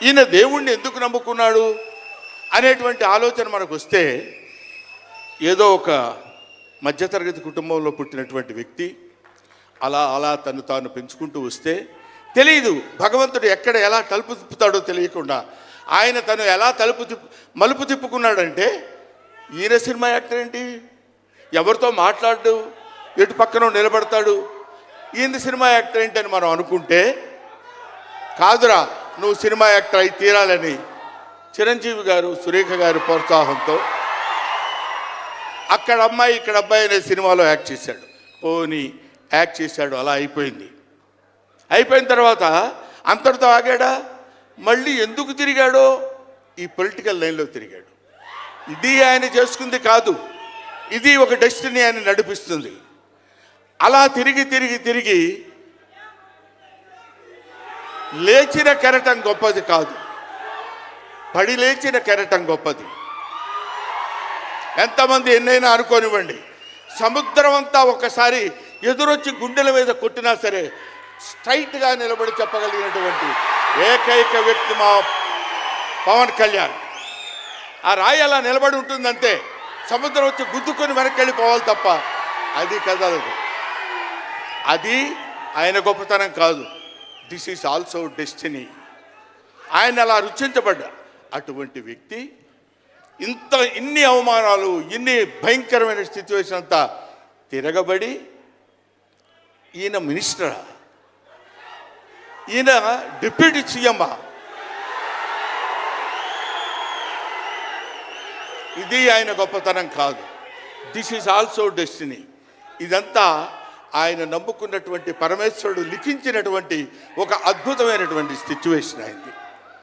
ఈయన దేవుణ్ణి ఎందుకు నమ్ముకున్నాడు అనేటువంటి ఆలోచన మనకు వస్తే, ఏదో ఒక మధ్యతరగతి కుటుంబంలో పుట్టినటువంటి వ్యక్తి అలా అలా తను తాను పెంచుకుంటూ వస్తే తెలియదు భగవంతుడు ఎక్కడ ఎలా తలుపు తిప్పుతాడో తెలియకుండా ఆయన తను ఎలా మలుపు తిప్పుకున్నాడంటే, ఈయన సినిమా యాక్టర్ ఏంటి, ఎవరితో మాట్లాడు, ఎటు పక్కన నిలబడతాడు, ఈయన సినిమా యాక్టర్ ఏంటి అని మనం అనుకుంటే, కాదురా నువ్వు సినిమా యాక్టర్ అయి తీరాలని చిరంజీవి గారు సురేఖ గారి ప్రోత్సాహంతో అక్కడ అమ్మాయి ఇక్కడ అబ్బాయి అనే సినిమాలో యాక్ట్ చేశాడు. పోనీ యాక్ట్ చేశాడు, అలా అయిపోయింది. అయిపోయిన తర్వాత అంతటితో ఆగాడా, మళ్ళీ ఎందుకు తిరిగాడో ఈ పొలిటికల్ లైన్లో తిరిగాడు. ఇది ఆయన చేసుకుంది కాదు, ఇది ఒక డెస్టినీ ఆయన నడిపిస్తుంది. అలా తిరిగి తిరిగి తిరిగి లేచిన కెరటం గొప్పది కాదు, పడి లేచిన కెరటం గొప్పది. ఎంతమంది ఎన్నైనా అనుకోనివ్వండి, సముద్రం అంతా ఒకసారి ఎదురొచ్చి గుండెల మీద కొట్టినా సరే స్ట్రైట్గా నిలబడి చెప్పగలిగినటువంటి ఏకైక వ్యక్తి మా పవన్ కళ్యాణ్. ఆ రాయి అలా నిలబడి ఉంటుందంతే, సముద్రం వచ్చి గుద్దుకొని వెనక్కి వెళ్ళిపోవాలి తప్ప అది కదలదు. అది ఆయన గొప్పతనం కాదు, దిస్ ఈజ్ ఆల్సో డెస్టినీ. ఆయన అలా రుచించబడ్డా అటువంటి వ్యక్తి ఇన్ని అవమానాలు, ఇన్ని భయంకరమైన సిచ్యువేషన్ అంతా తిరగబడి ఈయన మినిస్టరా, ఈయన డిప్యూటీ సీఎమ్మా, ఇది ఆయన గొప్పతనం కాదు. This is also destiny. ఇదంతా ఆయన నమ్ముకున్నటువంటి పరమేశ్వరుడు లిఖించినటువంటి ఒక అద్భుతమైనటువంటి సిచ్యువేషన్ అయింది.